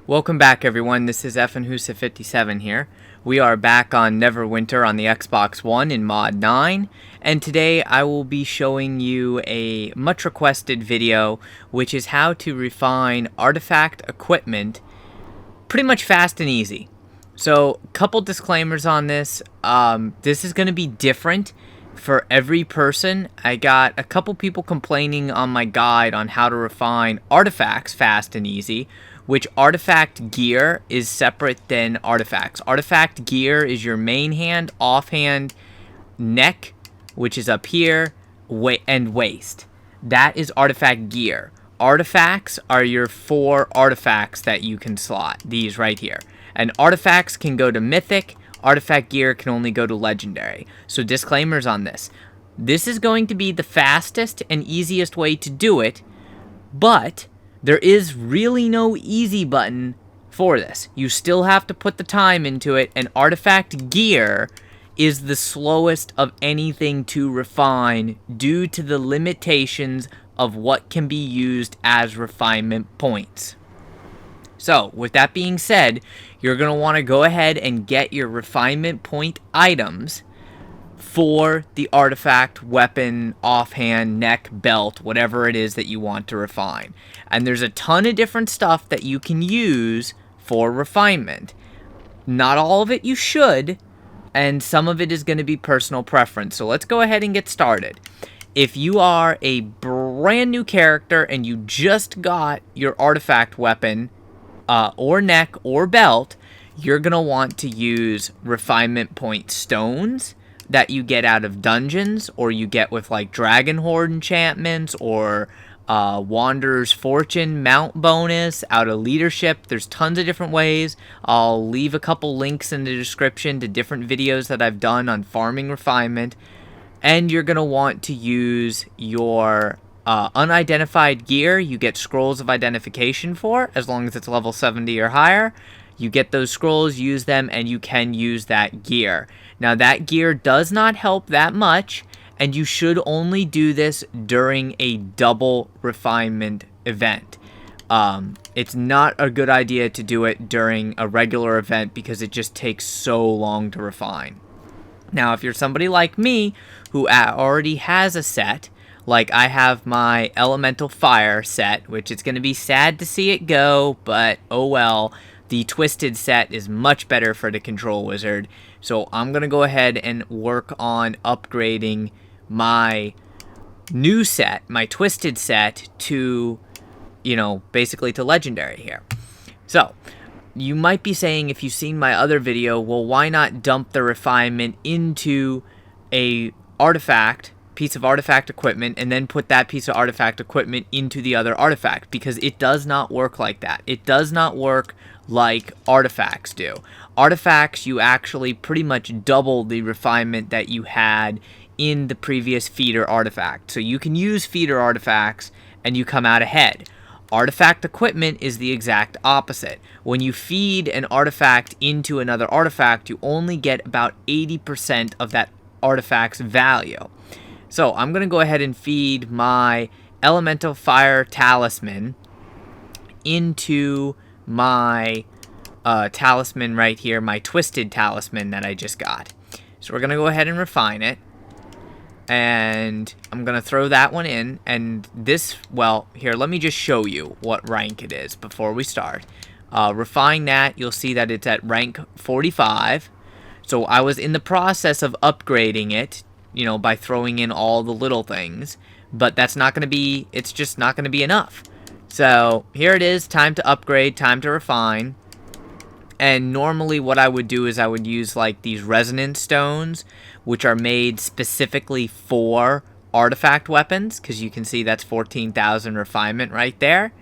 Welcome back, everyone. This is FNHusa57 here. We are back on Neverwinter on the Xbox One in Mod 9, and today I will be showing you a much requested video, which is how to refine artifact equipment pretty much fast and easy. So, couple disclaimers on this. This is going to be different for every person. I got a couple people complaining on my guide on how to refine artifacts fast and easy, which artifact gear is separate than artifacts. Artifact gear is your main hand, offhand, neck, which is up here, and waist. That is artifact gear. Artifacts are your 4 artifacts that you can slot, these right here. And artifacts can go to mythic, artifact gear can only go to legendary. So disclaimers on this. This is going to be the fastest and easiest way to do it, but there is really no easy button for this. You still have to put the time into it, and artifact gear is the slowest of anything to refine due to the limitations of what can be used as refinement points. So, with that being said, you're going to want to go ahead and get your refinement point items for the artifact, weapon, offhand, neck, belt, whatever it is that you want to refine. And there's a ton of different stuff that you can use for refinement. Not all of it you should, and some of it is going to be personal preference. So let's go ahead and get started. If you are a brand new character and you just got your artifact weapon, or neck, or belt, you're going to want to use refinement point stones that you get out of dungeons, or you get with like Dragon Horde enchantments, or Wanderer's Fortune mount bonus out of leadership. There's tons of different ways. I'll leave a couple links in the description to different videos that I've done on farming refinement. And you're going to want to use your unidentified gear. You get scrolls of identification for, as long as it's level 70 or higher. You get those scrolls, use them, and you can use that gear. Now, that gear does not help that much, and you should only do this during a double refinement event. It's not a good idea to do it during a regular event because it just takes so long to refine. Now, if you're somebody like me who already has a set, like I have my Elemental Fire set, which it's going to be sad to see it go, but oh well. The Twisted set is much better for the Control Wizard. So I'm going to go ahead and work on upgrading my new set, my Twisted set, to, basically to Legendary here. So, you might be saying, if you've seen my other video, well, why not dump the refinement into a piece of artifact equipment, and then put that piece of artifact equipment into the other artifact? Because it does not work like that. It does not work like artifacts do. Artifacts, you actually pretty much double the refinement that you had in the previous feeder artifact. So you can use feeder artifacts and you come out ahead. Artifact equipment is the exact opposite. When you feed an artifact into another artifact, you only get about 80% of that artifact's value. So I'm going to go ahead and feed my Elemental Fire Talisman into my Talisman right here, my Twisted Talisman that I just got. So we're going to go ahead and refine it. And I'm going to throw that one in. And this, well, here, let me just show you what rank it is before we start. Refine that, you'll see that it's at rank 45. So I was in the process of upgrading it, by throwing in all the little things. But that's not going to be, it's just not going to be enough. So here it is, time to upgrade, time to refine. And normally what I would do is I would use like these resonance stones, which are made specifically for artifact weapons, because you can see that's 14,000 refinement right there.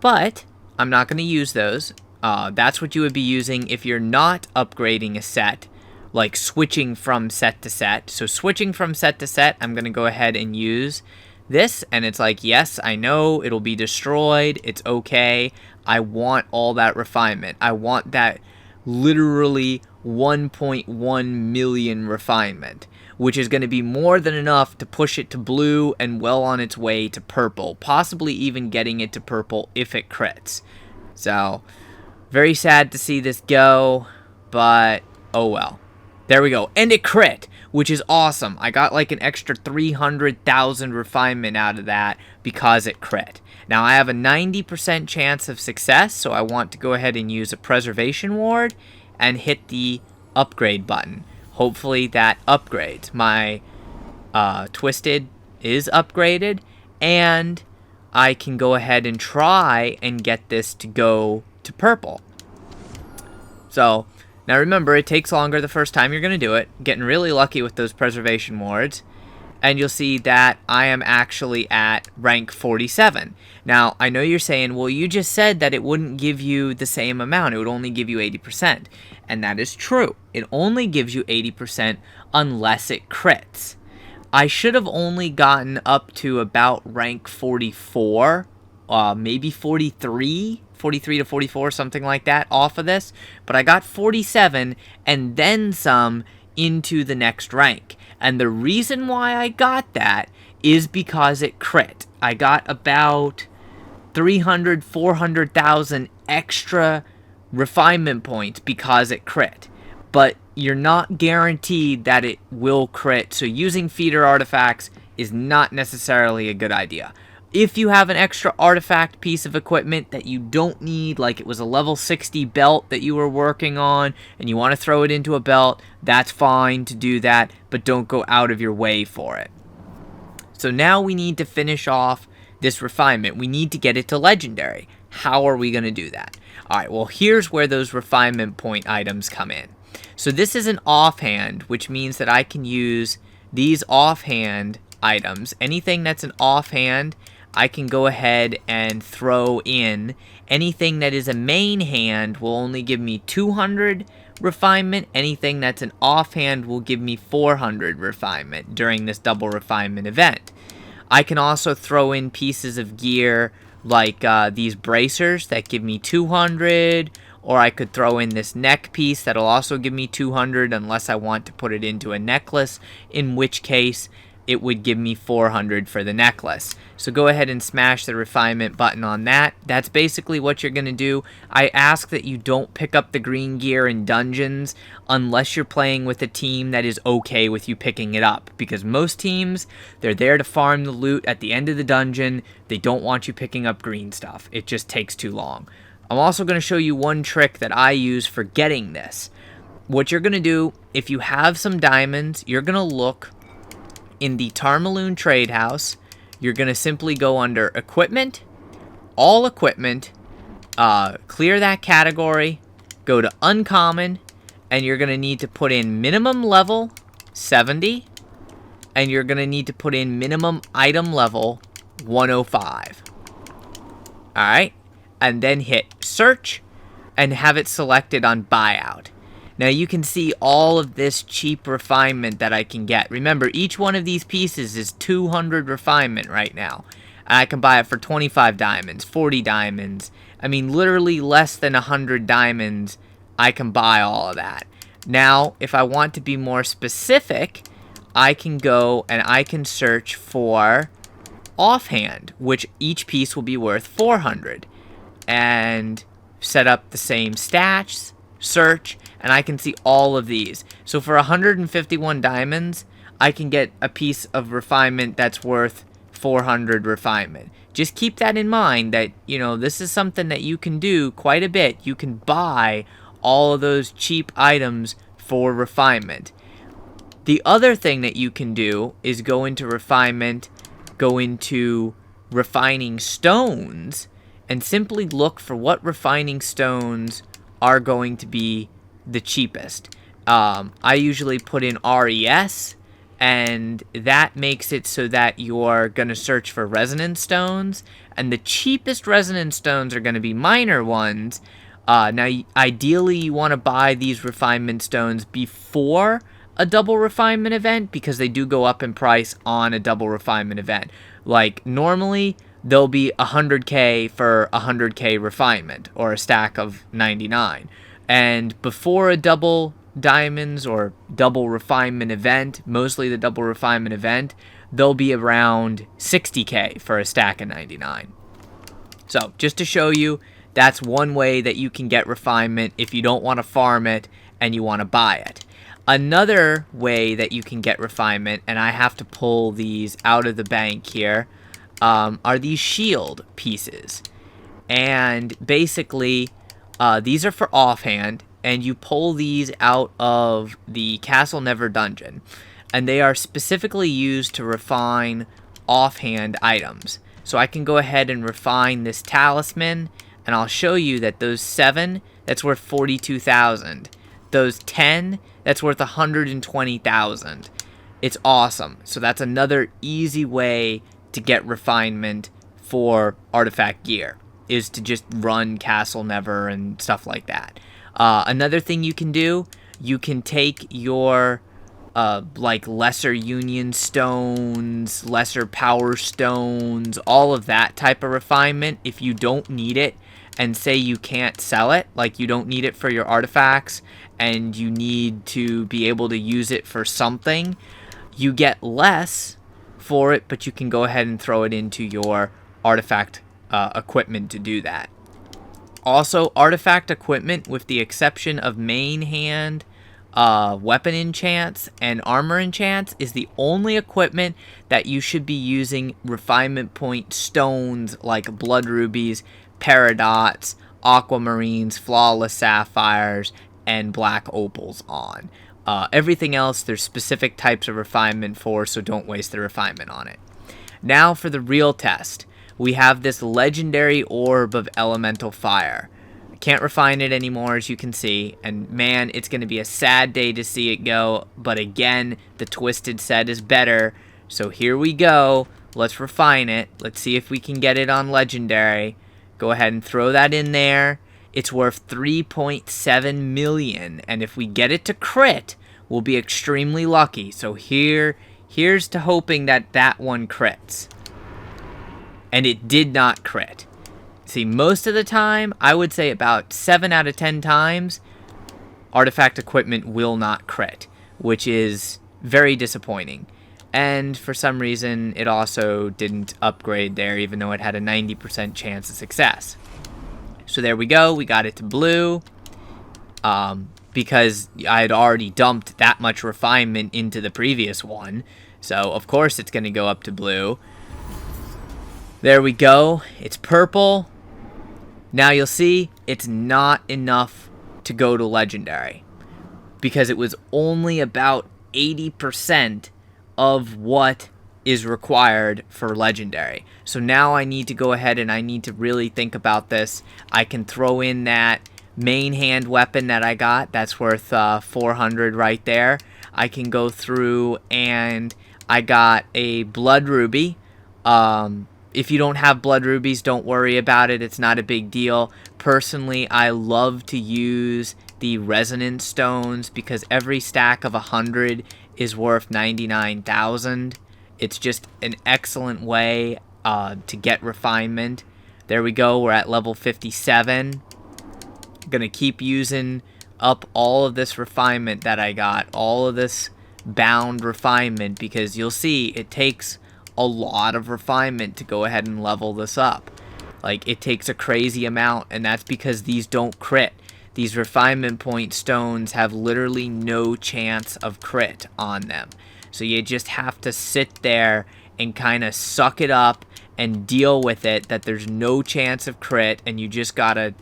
But I'm not going to use those. That's what you would be using if you're not upgrading a set, like switching from set to set. So switching from set to set, I'm going to go ahead and use this, and it's like, yes, I know it'll be destroyed, it's okay. I want all that refinement. I want that literally 1.1 million refinement, which is going to be more than enough to push it to blue and well on its way to purple, possibly even getting it to purple if it crits. So Very sad to see this go, but oh well. There we go. And it crit, which is awesome. I got like an extra 300,000 refinement out of that because it crit. Now I have a 90% chance of success, so I want to go ahead and use a preservation ward and hit the upgrade button. Hopefully that upgrades. My Twisted is upgraded, and I can go ahead and try and get this to go to purple. So, now remember, it takes longer the first time you're going to do it. Getting really lucky with those preservation wards. And you'll see that I am actually at rank 47. Now, I know you're saying, well, you just said that it wouldn't give you the same amount. It would only give you 80%. And that is true. It only gives you 80% unless it crits. I should have only gotten up to about rank 44, maybe 43 to 44, something like that off of this. But I got 47 and then some into the next rank. And the reason why I got that is because it crit. I got about 400,000 extra refinement points because it crit. But you're not guaranteed that it will crit, so using feeder artifacts is not necessarily a good idea. If you have an extra artifact piece of equipment that you don't need, like it was a level 60 belt that you were working on, and you want to throw it into a belt, that's fine to do that, but don't go out of your way for it. So now we need to finish off this refinement. We need to get it to legendary. How are we going to do that? Alright, well here's where those refinement point items come in. So this is an offhand, which means that I can use these offhand items. Anything that's an offhand, I can go ahead and throw in. Anything that is a main hand will only give me 200 refinement. Anything that's an offhand will give me 400 refinement during this double refinement event. I can also throw in pieces of gear like these bracers that give me 200, or I could throw in this neck piece that'll also give me 200 unless I want to put it into a necklace, in which case it would give me 400 for the necklace. So go ahead and smash the refinement button on that. That's basically what you're going to do. I ask that you don't pick up the green gear in dungeons unless you're playing with a team that is okay with you picking it up. Because most teams, they're there to farm the loot at the end of the dungeon. They don't want you picking up green stuff. It just takes too long. I'm also going to show you one trick that I use for getting this. What you're going to do, if you have some diamonds, you're going to look in the Tarmaloon Trade House. You're going to simply go under Equipment, All Equipment, clear that category, go to Uncommon, and you're going to need to put in minimum level 70, and you're going to need to put in minimum item level 105. Alright, and then hit Search, and have it selected on Buyout. Now you can see all of this cheap refinement that I can get. Remember, each one of these pieces is 200 refinement right now. And I can buy it for 25 diamonds, 40 diamonds. I mean, literally less than 100 diamonds, I can buy all of that. Now, if I want to be more specific, I can go and I can search for offhand, which each piece will be worth 400. And set up the same stats, search, and I can see all of these. So for 151 diamonds, I can get a piece of refinement that's worth 400 refinement. Just keep that in mind that, you know, this is something that you can do quite a bit. You can buy all of those cheap items for refinement. The other thing that you can do is go into refinement, go into refining stones, and simply look for what refining stones are going to be the cheapest. I usually put in RES, and that makes it so that you're going to search for resonance stones, and the cheapest resonance stones are going to be minor ones. Now, ideally, you want to buy these refinement stones before a double refinement event, because they do go up in price on a double refinement event. Like, normally, they'll be 100k for 100k refinement, or a stack of 99. And before a double diamonds or double refinement event, mostly the double refinement event, they'll be around 60k for a stack of 99. So, just to show you That's one way that you can get refinement if you don't want to farm it and you want to buy it. Another way that you can get refinement, and I have to pull these out of the bank here, are these shield pieces. And basically, these are for offhand, and you pull these out of the Castle Never dungeon. And they are specifically used to refine offhand items. So I can go ahead and refine this Talisman, and I'll show you that those 7, that's worth 42,000. Those 10, that's worth 120,000. It's awesome. So that's another easy way to get refinement for artifact gear, is to just run Castle Never and stuff like that. Another thing you can do, you can take your like lesser union stones, lesser power stones, all of that type of refinement, if you don't need it and say you can't sell it, like you don't need it for your artifacts and you need to be able to use it for something, you get less for it, but you can go ahead and throw it into your artifact equipment to do that. Also, artifact equipment, with the exception of main hand, weapon enchants and armor enchants, is the only equipment that you should be using refinement point stones like blood rubies, paradots, aquamarines, flawless sapphires, and black opals on. Everything else, there's specific types of refinement for, so don't waste the refinement on it. Now for the real test. We have this legendary orb of elemental fire. I can't refine it anymore, as you can see, and man, it's going to be a sad day to see it go, but again, the twisted set is better, so here we go. Let's refine it. Let's see if we can get it on legendary. Go ahead and throw that in there. It's worth 3.7 million, and if we get it to crit, we'll be extremely lucky. So here's to hoping that that one crits. And it did not crit. See, most of the time, I would say about 7 out of 10 times, artifact equipment will not crit, which is very disappointing. And for some reason, it also didn't upgrade there, even though it had a 90% chance of success. So there we go, we got it to blue, because I had already dumped that much refinement into the previous one, so of course it's going to go up to blue. There we go, it's purple. Now you'll see, it's not enough to go to legendary, because it was only about 80% of what is required for legendary. So now I need to go ahead and I need to really think about this. I can throw in that main hand weapon that I got. That's worth 400 right there. I can go through and I got a blood ruby. If you don't have blood rubies, don't worry about it. It's not a big deal. Personally, I love to use the resonance stones because every stack of 100 is worth 99,000. It's just an excellent way to get refinement. There we go. We're at level 57. I'm going to keep using up all of this refinement that I got. All of this bound refinement, because you'll see it takes a lot of refinement to go ahead and level this up. Like, it takes a crazy amount, and that's because these don't crit. These refinement point stones have literally no chance of crit on them. So you just have to sit there and kind of suck it up and deal with it, that there's no chance of crit, and you just gotta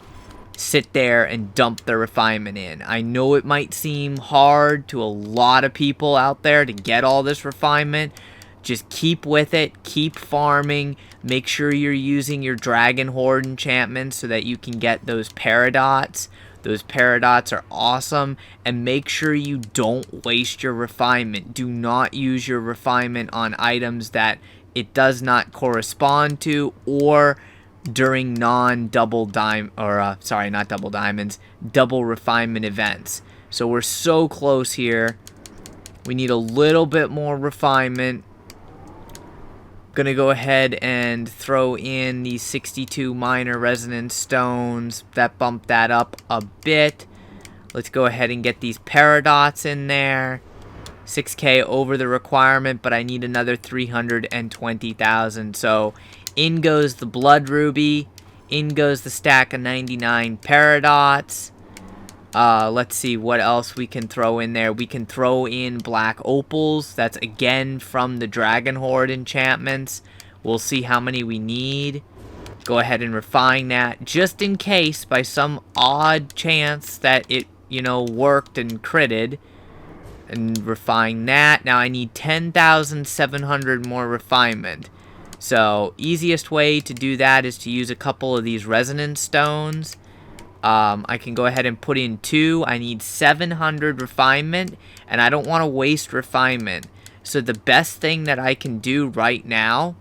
sit there and dump the refinement in. I know it might seem hard to a lot of people out there to get all this refinement. Just keep with it, keep farming, make sure you're using your Dragon Horde enchantments so that you can get those paradots. Those paradots are awesome, and make sure you don't waste your refinement. Do not use your refinement on items that it does not correspond to, or during non-double diamond, or sorry, not double diamonds, double refinement events. So we're so close here. We need a little bit more refinement. Gonna go ahead and throw in these 62 minor resonance stones. That bumped that up a bit. Let's go ahead and get these paradots in there. 6k over the requirement, but I need another 320,000. So in goes the blood ruby, In goes the stack of 99 Paradots. Let's see what else we can throw in there. We can throw in Black Opals. That's again from the Dragon Horde enchantments. We'll see how many we need. Go ahead and refine that just in case by some odd chance that it, worked and critted. And refine that. Now I need 10,700 more refinement. So easiest way to do that is to use a couple of these resonance stones. I can go ahead and put in 2. I need 700 refinement, and I don't want to waste refinement. So the best thing that I can do right now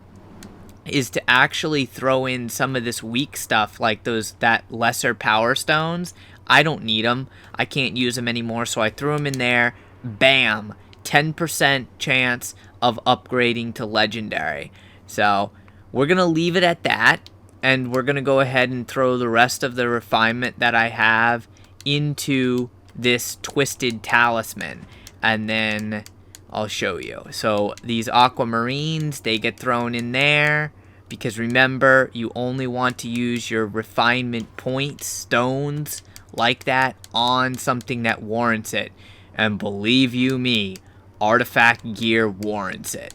is to actually throw in some of this weak stuff, like that lesser power stones. I don't need them. I can't use them anymore, so I threw them in there. Bam! 10% chance of upgrading to legendary. So we're going to leave it at that. And we're going to go ahead and throw the rest of the refinement that I have into this twisted talisman. And then I'll show you. So these aquamarines, they get thrown in there. Because remember, you only want to use your refinement points, stones, like that, on something that warrants it. And believe you me, artifact gear warrants it.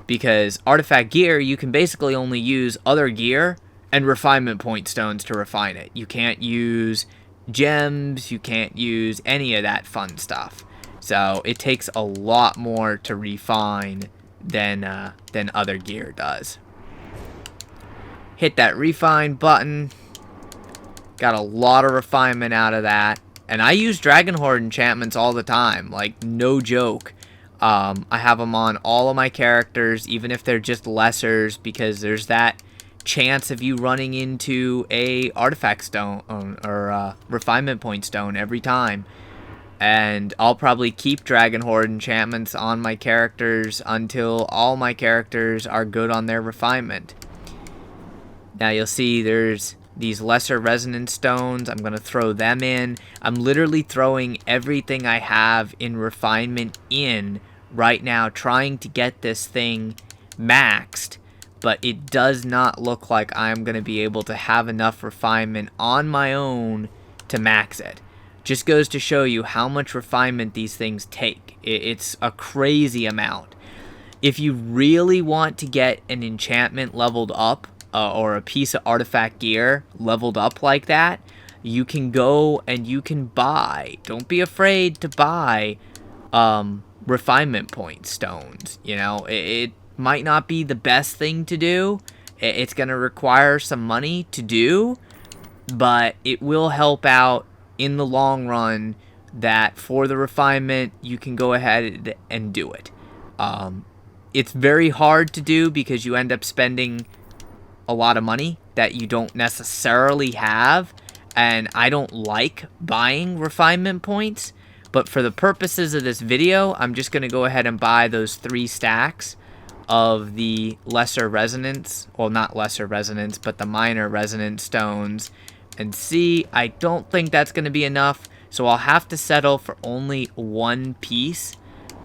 Because artifact gear, you can basically only use other gear and refinement point stones to refine it. You can't use gems, you can't use any of that fun stuff. So it takes a lot more to refine than other gear does. Hit that refine button. Got a lot of refinement out of that. And I use Dragon Horde enchantments all the time, like no joke. I have them on all of my characters, even if they're just lessers, because there's that chance of you running into a artifact stone or refinement point stone every time. And I'll probably keep Dragon Horde enchantments on my characters until all my characters are good on their refinement. Now you'll see there's these lesser resonance stones. I'm going to throw them in. I'm literally throwing everything I have in refinement in right now, trying to get this thing maxed. But it does not look like I'm going to be able to have enough refinement on my own to max it. Just goes to show you how much refinement these things take. It's a crazy amount. If you really want to get an enchantment leveled up, or a piece of artifact gear leveled up like that, you can go and you can buy. Don't be afraid to buy refinement point stones. It might not be the best thing to do. It's going to require some money to do, but it will help out in the long run that for the refinement, you can go ahead and do it. It's very hard to do because you end up spending a lot of money that you don't necessarily have, and I don't like buying refinement points, but for the purposes of this video, I'm just going to go ahead and buy those 3 stacks of the lesser resonance, well, not lesser resonance, but the minor resonance stones, and see, I don't think that's going to be enough, so I'll have to settle for only 1 piece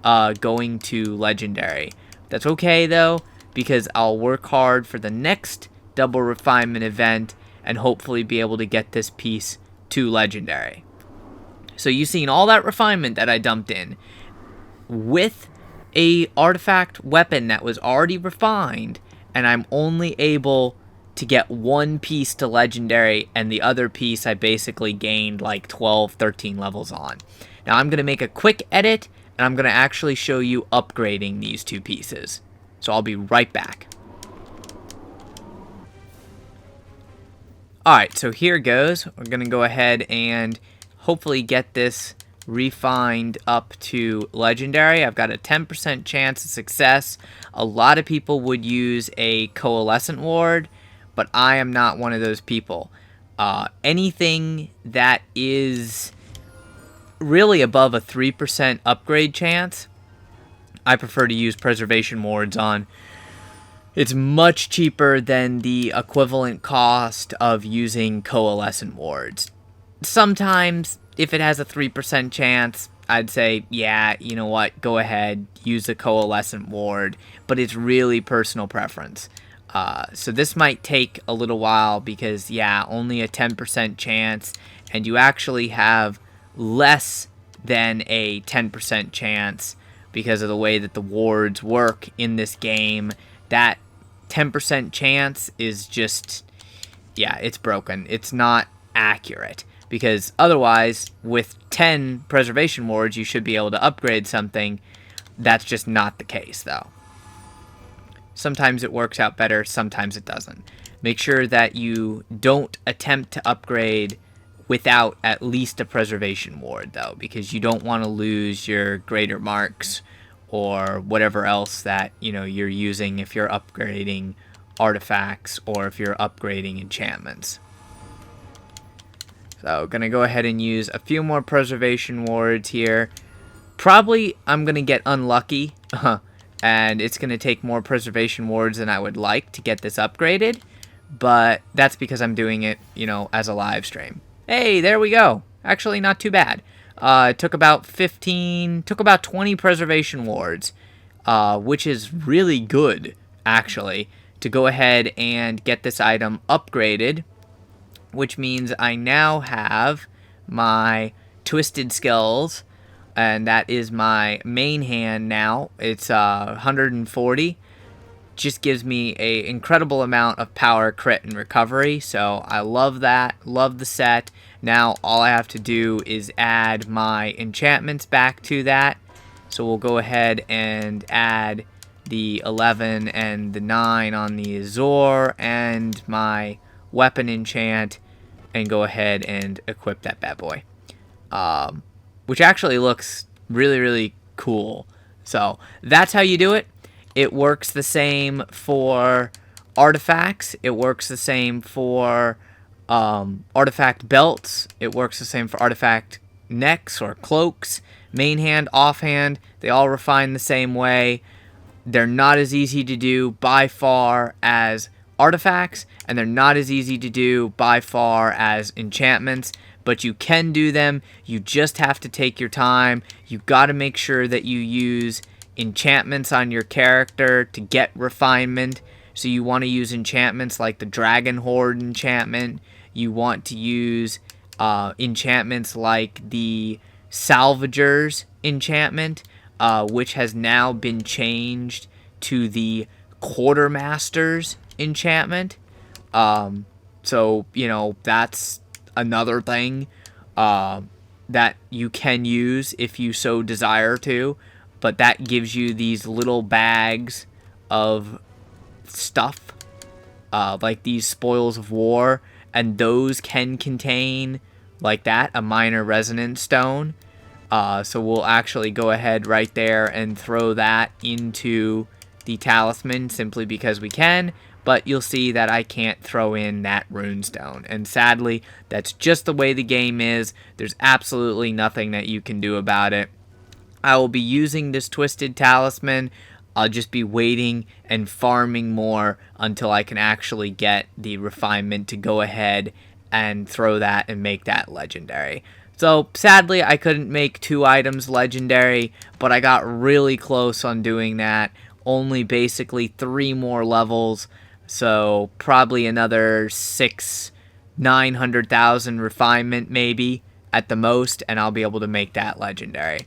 going to legendary. That's okay though, because I'll work hard for the next double refinement event and hopefully be able to get this piece to legendary. So you've seen all that refinement that I dumped in with a artifact weapon that was already refined, and I'm only able to get 1 piece to legendary, and the other piece I basically gained like 12, 13 levels on. Now I'm going to make a quick edit, and I'm going to actually show you upgrading these 2 pieces. So I'll be right back. Alright, so here goes. We're going to go ahead and hopefully get this refined up to legendary. I've got a 10% chance of success. A lot of people would use a coalescent ward, but I am not one of those people. Anything that is really above a 3% upgrade chance, I prefer to use preservation wards on. It's much cheaper than the equivalent cost of using coalescent wards. Sometimes, if it has a 3% chance, I'd say, yeah, you know what, go ahead, use a coalescent ward, but it's really personal preference. So this might take a little while because, yeah, only a 10% chance, and you actually have less than a 10% chance because of the way that the wards work in this game. That 10% chance is just, yeah, it's broken. It's not accurate, because otherwise, with 10 preservation wards, you should be able to upgrade something. That's just not the case, though. Sometimes it works out better, sometimes it doesn't. Make sure that you don't attempt to upgrade without at least a preservation ward, though, because you don't want to lose your greater marks or whatever else that, you know, you're using if you're upgrading artifacts or if you're upgrading enchantments. So gonna go ahead and use a few more preservation wards here. Probably I'm gonna get unlucky and it's gonna take more preservation wards than I would like to get this upgraded, but that's because I'm doing it, you know, as a live stream. Hey, there we go. Actually, not too bad. It took about 20 preservation wards, which is really good, actually, to go ahead and get this item upgraded, which means I now have my Twisted Skills, and that is my main hand now. It's 140. Just gives me an incredible amount of power, crit, and recovery, so I love that. Love the set. Now all I have to do is add my enchantments back to that. So we'll go ahead and add the 11 and the 9 on the Azor and my weapon enchant, and go ahead and equip that bad boy, which actually looks really, really cool. So that's how you do it. It works the same for artifacts. It works the same for artifact belts. It works the same for artifact necks or cloaks. Main hand, offhand, they all refine the same way. They're not as easy to do by far as artifacts, and they're not as easy to do by far as enchantments, but you can do them. You just have to take your time. You got to make sure that you use enchantments on your character to get refinement. So you want to use enchantments like the Dragon Horde enchantment. You want to use enchantments like the Salvagers enchantment, which has now been changed to the Quartermasters enchantment. So, you know, that's another thing that you can use if you so desire to, but that gives you these little bags of stuff, like these spoils of war, and those can contain, like that, a minor resonance stone. So we'll actually go ahead right there and throw that into the talisman simply because we can, but you'll see that I can't throw in that runestone, and sadly that's just the way the game is. There's absolutely nothing that you can do about it. I will be using this Twisted Talisman. I'll just be waiting and farming more until I can actually get the refinement to go ahead and throw that and make that legendary. So sadly I couldn't make 2 items legendary, but I got really close on doing that. Only basically 3 more levels, so probably another 900,000 refinement maybe at the most, and I'll be able to make that legendary.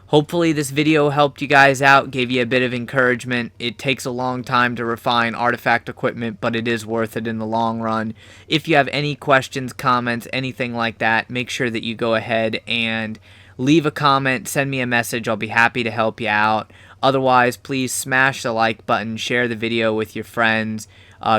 Hopefully this video helped you guys out, gave you a bit of encouragement. It takes a long time to refine artifact equipment, but it is worth it in the long run. If you have any questions, comments, anything like that, make sure that you go ahead and leave a comment, send me a message. I'll be happy to help you out. Otherwise, please smash the like button, share the video with your friends.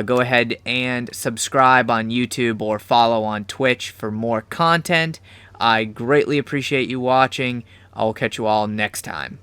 Go ahead and subscribe on YouTube or follow on Twitch for more content. I greatly appreciate you watching. I will catch you all next time.